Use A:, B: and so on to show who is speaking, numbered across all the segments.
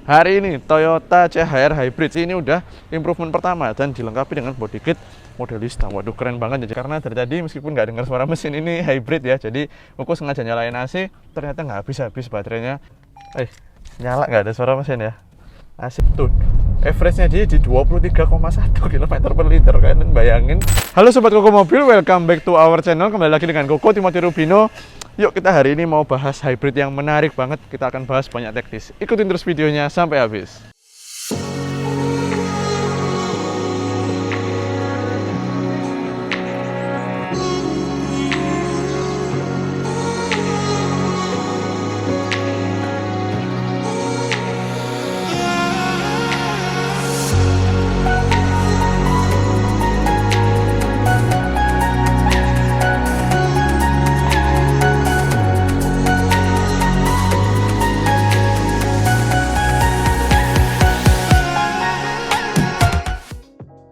A: Hari ini Toyota CHR Hybrid ini udah improvement pertama dan dilengkapi dengan body kit modelista. Waduh, keren banget ya. Karena dari tadi meskipun nggak dengar suara mesin, ini hybrid ya. Jadi aku sengaja nyalain AC, ternyata nggak habis-habis baterainya. Nyala nggak ada suara mesin ya. Asik tuh. Average-nya dia di 23,1 km per liter. Kalian bayangin. Halo Sobat Koko Mobil, welcome back to our channel. Kembali lagi dengan Koko Timothy Rubino. Yuk, kita hari ini mau bahas hybrid yang menarik banget. Kita akan bahas banyak teknis. Ikutin terus videonya sampai habis.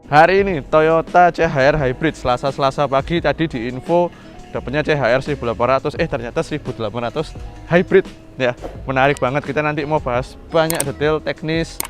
A: Hari ini Toyota CHR Hybrid, Selasa pagi tadi di info dapatnya CHR 1800, ternyata 1800 Hybrid ya. Menarik banget, kita nanti mau bahas banyak detail teknis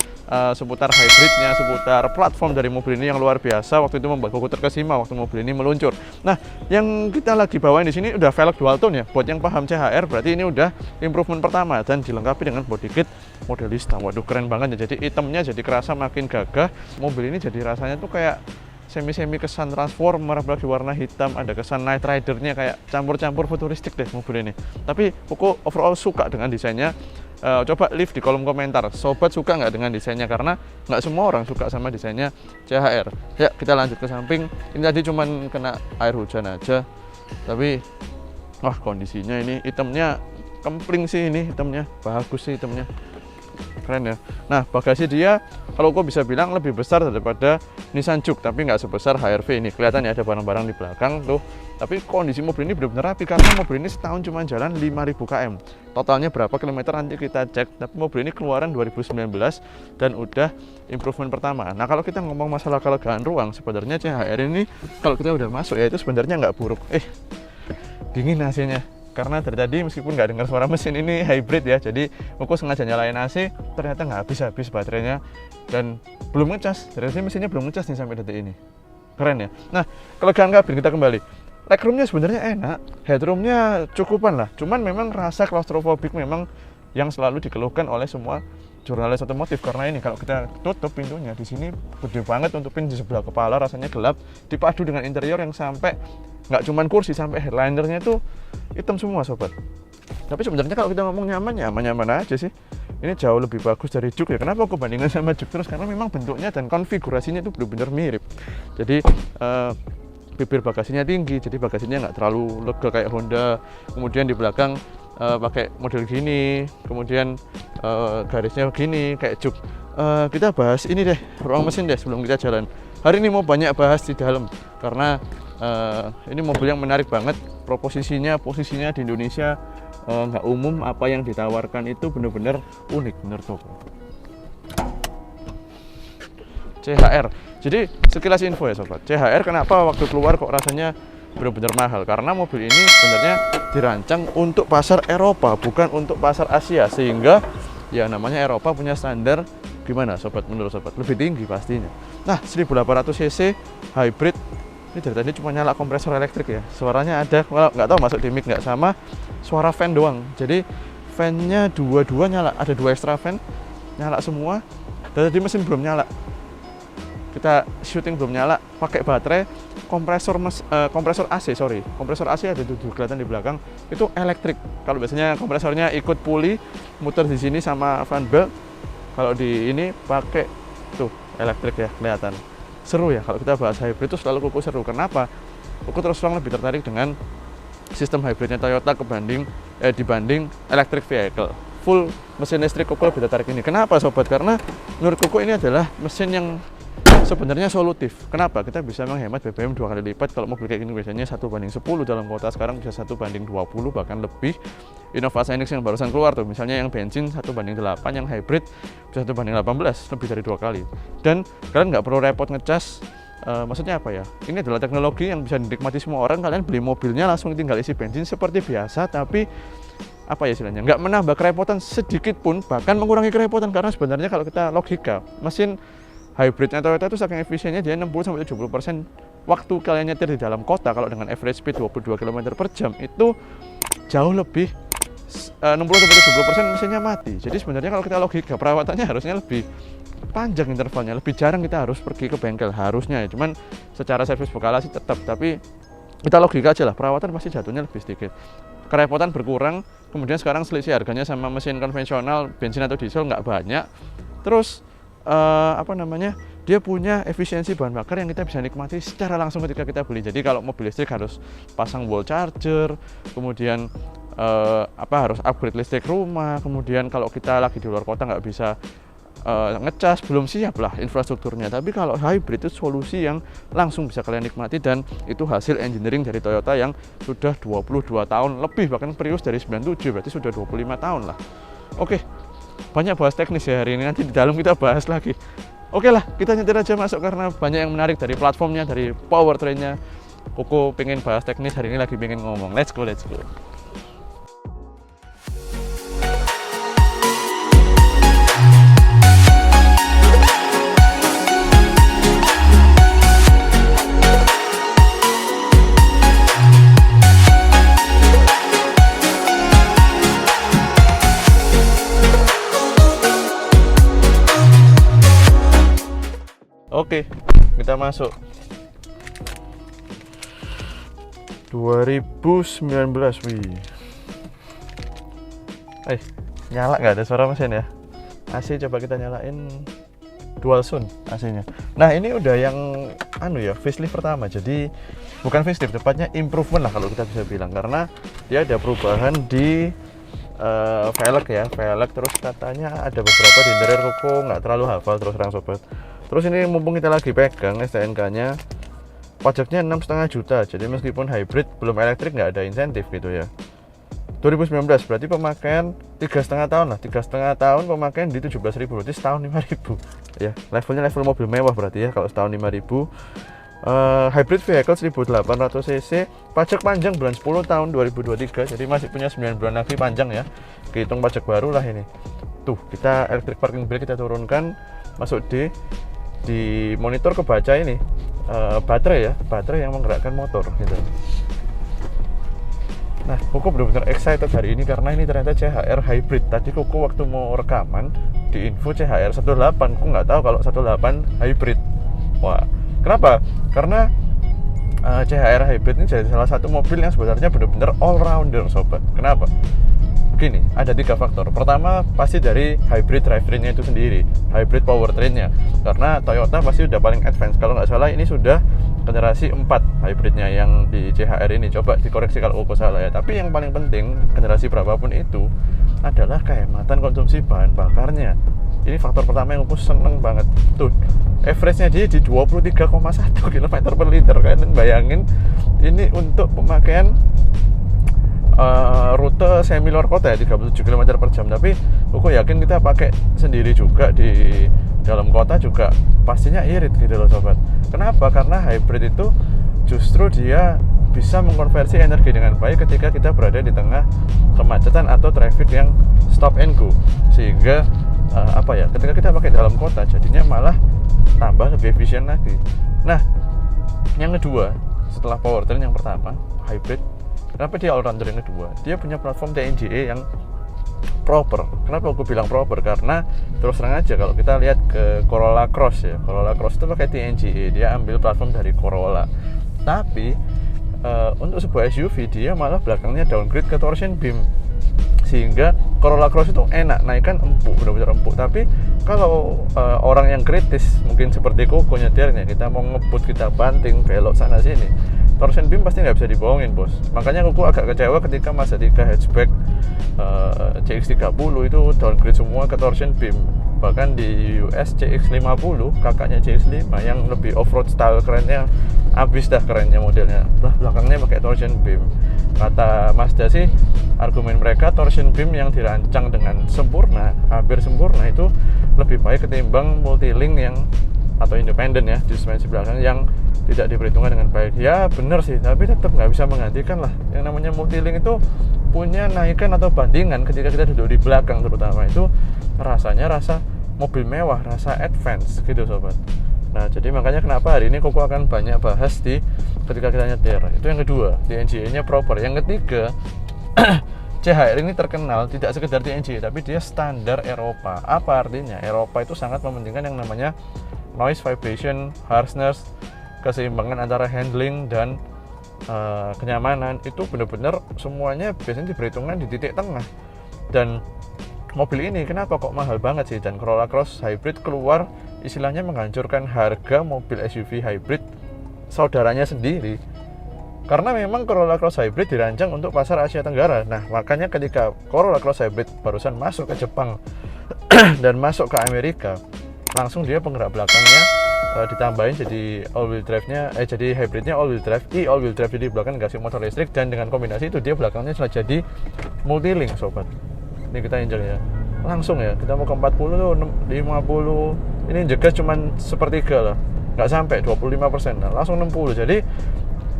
A: seputar hybridnya, seputar platform dari mobil ini yang luar biasa. Waktu itu membuat Koko terkesima waktu mobil ini meluncur. Nah, yang kita lagi bawain di sini udah velg dual tone ya. Buat yang paham CHR berarti ini udah improvement pertama dan dilengkapi dengan body kit modelista. Waduh, keren banget ya. Jadi itemnya jadi kerasa makin gagah. Mobil ini jadi rasanya tuh kayak semi kesan transformer, apalagi warna hitam, ada kesan Knight Rider-nya, kayak campur-campur futuristik deh mobil ini. Tapi Koko overall suka dengan desainnya. Coba leave di kolom komentar, sobat suka nggak dengan desainnya, karena nggak semua orang suka sama desainnya CHR. Ya, kita lanjut ke samping. Ini tadi cuman kena air hujan aja, tapi wah, kondisinya ini hitamnya kempling sih, ini hitamnya bagus sih, hitamnya keren ya. Nah, bagasi dia kalau kok bisa bilang lebih besar daripada Nissan Juke, tapi nggak sebesar HR-V ini. Kelihatan ya ada barang-barang di belakang tuh. Tapi kondisi mobil ini benar-benar rapi, karena mobil ini setahun cuma jalan 5.000 km. Totalnya berapa kilometer nanti kita cek. Tapi mobil ini keluaran 2019 dan udah improvement pertama. Nah, kalau kita ngomong masalah kelegaan ruang, sebenarnya CHR ini kalau kita udah masuk ya itu sebenarnya nggak buruk. Dingin AC-nya. Karena dari tadi meskipun nggak dengar suara mesin, ini hybrid ya. Jadi aku sengaja nyalain AC, ternyata nggak habis-habis baterainya dan belum ngecas. Dari tadi mesinnya belum ngecas nih sampai detik ini. Keren ya. Nah, kelegaan kabin kita kembali. Legroomnya sebenarnya enak, headroomnya cukupan lah. Cuman memang rasa claustrophobic memang yang selalu dikeluhkan oleh semua jurnalis otomotif. Karena ini kalau kita tutup pintunya di sini gede banget, untuk pin di sebelah kepala rasanya gelap, dipadu dengan interior yang sampai nggak cuman kursi, sampai headlinernya itu hitam semua sobat. Tapi sebenarnya kalau kita ngomong nyaman aja sih. Ini jauh lebih bagus dari Juke ya. Kenapa aku bandingkan sama Juke terus? Karena memang bentuknya dan konfigurasinya itu benar-benar mirip. Jadi bibir bagasinya tinggi, jadi bagasinya nggak terlalu lega kayak Honda. Kemudian di belakang pakai model gini, kemudian garisnya begini kayak Juke. Kita bahas ini deh, ruang mesin deh sebelum kita jalan. Hari ini mau banyak bahas di dalam karena ini mobil yang menarik banget. Posisinya di Indonesia nggak umum. Apa yang ditawarkan itu benar-benar unik, bener tuh. CHR. Jadi sekilas info ya sobat. CHR kenapa waktu keluar kok rasanya benar-benar mahal? Karena mobil ini sebenarnya dirancang untuk pasar Eropa, bukan untuk pasar Asia, sehingga ya namanya Eropa punya standar gimana sobat, menurut sobat lebih tinggi pastinya. Nah, 1800 cc hybrid ini dari tadi cuma nyala kompresor elektrik ya. Suaranya ada, nggak tahu masuk di mic nggak, sama suara fan doang. Jadi fan-nya dua-dua nyala, ada 2 extra fan nyala semua. Dan tadi mesin belum nyala, kita shooting belum nyala, pakai baterai. Kompresor AC ada tuh kelihatan di belakang, itu elektrik. Kalau biasanya kompresornya ikut puli muter di sini sama fan belt, kalau di ini pakai tuh elektrik ya, kelihatan. Seru ya kalau kita bahas hybrid itu, selalu Koko seru. Kenapa? Koko terus terang lebih tertarik dengan sistem hybridnya Toyota dibanding electric vehicle. Full mesin listrik Koko lebih tertarik ini. Kenapa sobat? Karena menurut Koko ini adalah mesin yang sebenarnya solutif. Kenapa? Kita bisa menghemat BBM 2 kali lipat. Kalau mobil kayak gini biasanya 1:10 dalam kota, sekarang bisa 1:20 bahkan lebih. Innova Xenix yang barusan keluar tuh, misalnya yang bensin 1:8, yang hybrid bisa 1:18, lebih dari 2 kali. Dan kalian nggak perlu repot ngecas. Maksudnya apa ya? Ini adalah teknologi yang bisa dinikmati semua orang. Kalian beli mobilnya langsung tinggal isi bensin seperti biasa, tapi apa ya istilahnya, nggak menambah kerepotan sedikit pun, bahkan mengurangi kerepotan. Karena sebenarnya kalau kita logika, mesin hybridnya Toyota itu saking efisiennya dia 60-70% waktu kalian nyetir di dalam kota, kalau dengan average speed 22 km per jam itu jauh lebih 60-70% mesinnya mati. Jadi sebenarnya kalau kita logika, perawatannya harusnya lebih panjang intervalnya, lebih jarang kita harus pergi ke bengkel harusnya ya. Cuman secara servis bekala sih tetap, tapi kita logika aja lah, perawatan pasti jatuhnya lebih sedikit, kerepotan berkurang. Kemudian sekarang selisih harganya sama mesin konvensional bensin atau diesel nggak banyak. Terus dia punya efisiensi bahan bakar yang kita bisa nikmati secara langsung ketika kita beli. Jadi kalau mobil listrik harus pasang wall charger, kemudian harus upgrade listrik rumah, kemudian kalau kita lagi di luar kota nggak bisa ngecas, belum siap lah infrastrukturnya. Tapi kalau hybrid itu solusi yang langsung bisa kalian nikmati, dan itu hasil engineering dari Toyota yang sudah 22 tahun lebih, bahkan Prius dari 97, berarti sudah 25 tahun lah. Oke, banyak bahas teknis ya hari ini, nanti di dalam kita bahas lagi. Oke lah, kita nyetir aja masuk karena banyak yang menarik dari platformnya, dari powertrainnya. Koko pengen bahas teknis, hari ini lagi pengen ngomong. Let's go. Oke, kita masuk 2019. Wih. Nyala nggak ada suara mesin ya? AC coba kita nyalain dual zone AC-nya. Nah, ini udah yang facelift pertama. Jadi bukan facelift, tepatnya improvement lah kalau kita bisa bilang, karena dia ada perubahan di velg ya, terus katanya ada beberapa di interior. Koko nggak terlalu hafal terus terang sobat. Terus ini mumpung kita lagi pegang STNK-nya, pajaknya 6,5 juta. Jadi meskipun hybrid belum elektrik nggak ada insentif gitu ya. 2019 berarti pemakaian 3,5 tahun lah. 3,5 tahun pemakaian di 17.000, berarti setahun 5.000 ya. Levelnya level mobil mewah berarti ya kalau setahun 5.000. Hybrid vehicle 1800 cc, pajak panjang bulan 10 tahun 2023. Jadi masih punya 9 bulan lagi panjang ya. Kehitung pajak baru lah ini. Tuh, kita electric parking brake kita turunkan, masuk di monitor kebaca ini baterai yang menggerakkan motor gitu. Nah, Koko benar-benar excited hari ini karena ini ternyata CHR hybrid. Tadi Koko waktu mau rekaman di info CHR 18, Koko nggak tahu kalau 18 hybrid. Wah, kenapa? Karena CHR hybrid ini jadi salah satu mobil yang sebenarnya benar-benar all rounder sobat. Kenapa? Begini, ada 3 faktor. Pertama pasti dari hybrid drivetrainnya itu sendiri, hybrid powertrainnya. Karena Toyota pasti udah paling advance. Kalau nggak salah ini sudah generasi 4 hybridnya yang di CHR ini. Coba dikoreksi kalau Koko salah ya. Tapi yang paling penting, generasi berapapun itu, adalah kehematan konsumsi bahan bakarnya. Ini faktor pertama yang Koko seneng banget. Tuh, average-nya dia di 23,1 km per liter. Kalian bayangin, ini untuk pemakaian rute semi luar kota ya, 37 km per jam. Tapi Koko yakin kita pakai sendiri juga di dalam kota juga pastinya irit gitu loh sobat. Kenapa? Karena hybrid itu justru dia bisa mengkonversi energi dengan baik ketika kita berada di tengah kemacetan atau traffic yang stop and go. Sehingga ketika kita pakai dalam kota jadinya malah tambah lebih efisien lagi. Nah, yang kedua setelah powertrain yang pertama hybrid, kenapa dia all-rounder yang kedua? Dia punya platform TNGA yang proper. Kenapa aku bilang proper? Karena terus terang aja kalau kita lihat ke Corolla Cross ya, Corolla Cross itu pakai TNGA, dia ambil platform dari Corolla. Tapi untuk sebuah SUV dia malah belakangnya downgrade ke torsion beam, sehingga Corolla Cross itu enak, naikkan empuk, benar-benar empuk. Tapi kalau orang yang kritis mungkin seperti Koko nyetirnya, kita mau ngebut, kita banting, belok sana sini, torsion beam pasti nggak bisa dibohongin bos. Makanya Koko agak kecewa ketika Mazda 3 hatchback CX-30 itu downgrade semua ke torsion beam. Bahkan di US CX-50 kakaknya CX-5 yang lebih off-road style, kerennya abis dah, kerennya modelnya, belakangnya pakai torsion beam. Kata Mazda sih, argumen mereka torsion beam yang dirancang dengan sempurna, hampir sempurna, itu lebih baik ketimbang multilink yang atau independen ya di suspensi belakang yang tidak diperhitungkan dengan baik. Ya benar sih, tapi tetap nggak bisa menggantikan lah. Yang namanya Multilink itu punya naikan atau bandingan ketika kita duduk di belakang, terutama itu rasanya rasa mobil mewah, rasa advance gitu sobat. Nah jadi makanya kenapa hari ini Koko akan banyak bahas di ketika kita nyetir. Itu yang kedua, TNGA-nya proper. Yang ketiga, CHR ini terkenal tidak sekedar TNGA, tapi dia standar Eropa. Apa artinya? Eropa itu sangat mementingkan yang namanya noise, vibration, harshness, keseimbangan antara handling dan kenyamanan. Itu benar-benar semuanya biasanya diperhitungkan di titik tengah. Dan mobil ini kenapa kok mahal banget sih? Dan Corolla Cross Hybrid keluar istilahnya menghancurkan harga mobil SUV hybrid saudaranya sendiri. Karena memang Corolla Cross Hybrid dirancang untuk pasar Asia Tenggara. Nah makanya ketika Corolla Cross Hybrid barusan masuk ke Jepang dan masuk ke Amerika, langsung dia penggerak belakangnya ditambahin jadi all wheel drive-nya jadi hybridnya all wheel drive, all wheel drive, jadi belakang dikasih motor listrik, dan dengan kombinasi itu dia belakangnya sudah jadi Multilink sobat. Ini kita injek ya, langsung ya, kita mau ke 40 tuh 50, ini jegas cuman sepertiga lah, nggak sampai 25%, nah, langsung 60. Jadi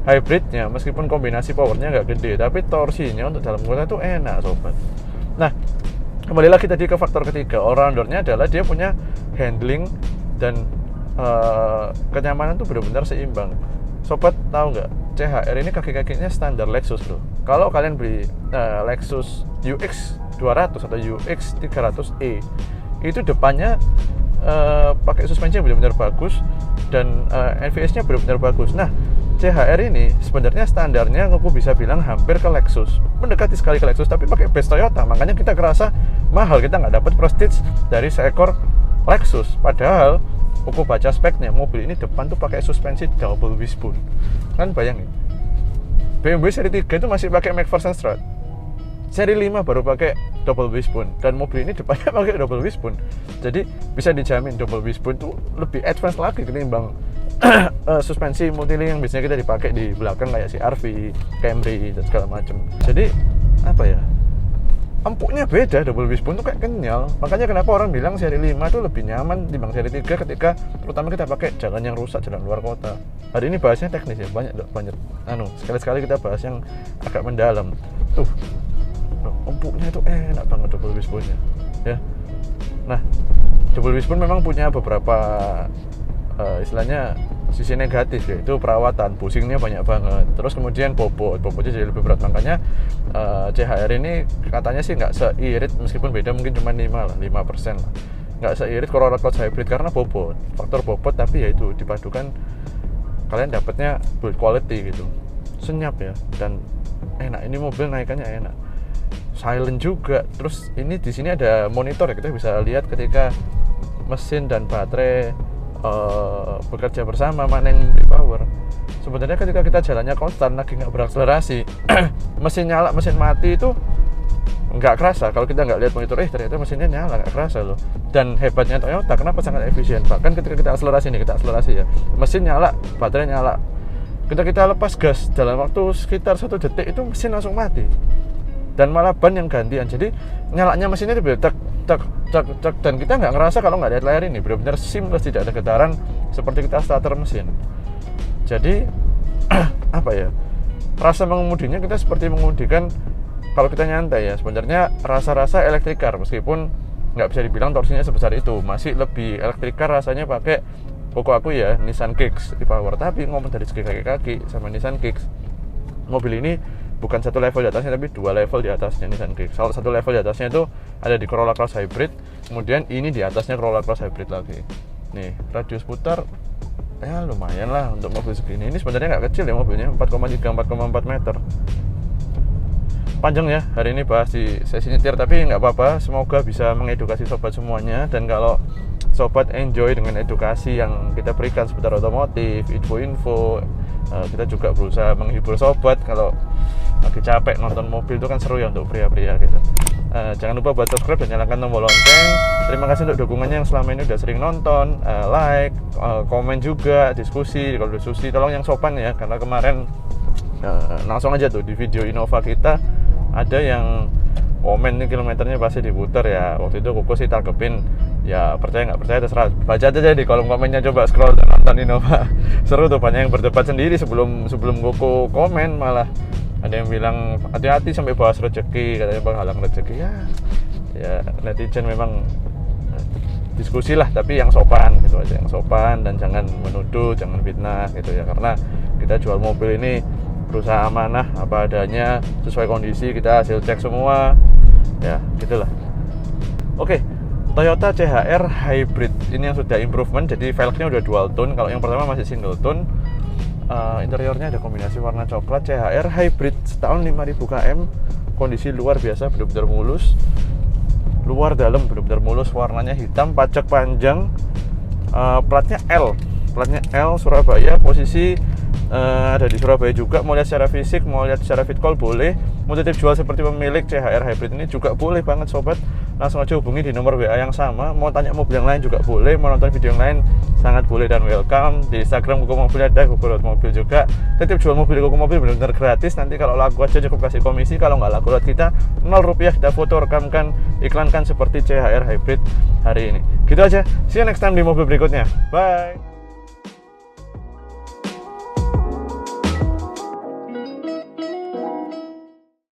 A: hybridnya meskipun kombinasi powernya nggak gede, tapi torsinya untuk dalam kota itu enak sobat. Nah kembali lagi tadi ke faktor ketiga, all-roundernya adalah dia punya handling dan kenyamanan tuh benar-benar seimbang. Sobat tahu nggak, CHR ini kaki-kakinya standar Lexus bro. Kalau kalian beli Lexus UX 200 atau UX 300e, itu depannya pakai suspensi yang benar-benar bagus dan NVS-nya benar-benar bagus. Nah CHR ini sebenarnya standarnya aku bisa bilang hampir ke Lexus, mendekati sekali ke Lexus, tapi pakai base Toyota. Makanya kita kerasa mahal, kita nggak dapat prestige dari seekor Lexus. Padahal aku baca speknya, mobil ini depan tuh pakai suspensi double wishbone. Kan bayangin, BMW seri 3 itu masih pakai McPherson Strut, seri 5 baru pakai double wishbone, dan mobil ini depannya pakai double wishbone. Jadi bisa dijamin double wishbone tuh lebih advance lagi ketimbang suspensi Multilink yang biasanya kita dipakai di belakang kayak CR-V, Camry dan segala macam. Jadi apa ya, empuknya beda, double wishbone tuh kayak kenyal. Makanya kenapa orang bilang seri 5 tuh lebih nyaman dibanding seri 3 ketika terutama kita pakai jalan yang rusak, jalan luar kota. Hari ini bahasnya teknis ya, banyak sekali-sekali kita bahas yang agak mendalam. Tuh empuknya itu enak banget double wishbone-nya ya. Nah double wishbone memang punya beberapa istilahnya sisi negatif, yaitu perawatan, pusingnya banyak banget. Terus kemudian bobotnya jadi lebih berat. Makanya CHR ini katanya sih nggak seirit, meskipun beda mungkin cuma 5% lah, nggak seirit Corolla Cross Hybrid karena bobot, faktor bobot. Tapi ya itu dipadukan kalian dapatnya build quality gitu, senyap ya, dan enak. Ini mobil naikannya enak, silent juga. Terus ini di sini ada monitor ya, kita bisa lihat ketika mesin dan baterai bekerja bersama mana yang memberi power. Sebenarnya ketika kita jalannya konstan, lagi nggak berakselerasi, mesin nyala, mesin mati itu nggak kerasa. Kalau kita nggak lihat monitor, ternyata mesinnya nyala, nggak kerasa loh. Dan hebatnya Toyota kenapa sangat efisien, bahkan ketika kita akselerasi ya, mesin nyala, baterai nyala. Ketika kita lepas gas, dalam waktu sekitar 1 detik itu mesin langsung mati, dan malah ban yang gantian. Jadi nyalanya mesinnya itu tek, dan kita nggak ngerasa kalau nggak lihat layar ini, benar-benar seamless, tidak ada getaran seperti kita starter mesin. Jadi apa ya, rasa mengemudinya kita seperti mengemudikan kalau kita nyantai ya. Sebenarnya rasa-rasa elektrikar, meskipun nggak bisa dibilang torsinya sebesar itu, masih lebih elektrikar rasanya pakai aku ya Nissan Kicks e-Power. Tapi ngomong dari segi kaki-kaki sama Nissan Kicks, mobil ini bukan satu level di atasnya, tapi 2 level di atasnya Nissan Kicks. Salah satu level di atasnya itu ada di Corolla Cross Hybrid, kemudian ini di atasnya Corolla Cross Hybrid lagi. Nih, radius putar ya lumayan lah untuk mobil segini. Ini sebenarnya nggak kecil ya mobilnya, 4,3-4,4 meter. Panjang ya hari ini bahas di sesi nyetir, tapi nggak apa-apa, semoga bisa mengedukasi sobat semuanya. Dan kalau sobat enjoy dengan edukasi yang kita berikan seputar otomotif, info-info, kita juga berusaha menghibur sobat. Kalau lagi capek nonton mobil itu kan seru ya untuk pria-pria gitu. Jangan lupa buat subscribe dan nyalakan tombol lonceng. Terima kasih untuk dukungannya yang selama ini udah sering nonton, like, komen juga, diskusi. Kalau diskusi tolong yang sopan ya, karena kemarin langsung aja tuh di video Innova kita ada yang komen nih kilometernya pasti diputar ya. Waktu itu Koko sih tanggepin ya percaya nggak percaya terserah, baca aja di kolom komennya, coba scroll dan nonton Innova. Seru tuh, banyak yang berdebat sendiri sebelum Koko komen. Malah ada yang bilang hati-hati sampai bahas rezeki, katanya penghalang rezeki. Ya netizen memang diskusi lah, tapi yang sopan gitu aja, yang sopan, dan jangan menuduh, jangan fitnah gitu ya, karena kita jual mobil ini berusaha amanah apa adanya, sesuai kondisi, kita hasil cek semua ya gitulah. Oke, Toyota CHR Hybrid ini yang sudah improvement, jadi velgnya udah dual tone, kalau yang pertama masih single tone. Interiornya ada kombinasi warna coklat. CHR Hybrid setahun 5000 km, kondisi luar biasa, benar-benar mulus, luar dalam benar-benar mulus, warnanya hitam, pajak panjang, platnya L Surabaya, posisi ada di Surabaya juga. Mau lihat secara fisik, mau lihat secara fit call boleh, mau titip jual seperti pemilik CHR Hybrid ini juga boleh banget sobat. Langsung aja hubungi di nomor WA yang sama. Mau tanya mobil yang lain juga boleh, mau nonton video yang lain sangat boleh dan welcome. Di Instagram Koko Mobil ada, Koko.mobil juga. Titip jual mobil Koko Mobil benar-benar gratis. Nanti kalau laku aja cukup kasih komisi, kalau nggak laku lewat kita 0 rupiah, kita foto, rekamkan, iklankan seperti CHR Hybrid hari ini. Gitu aja, see you next time di mobil berikutnya, bye.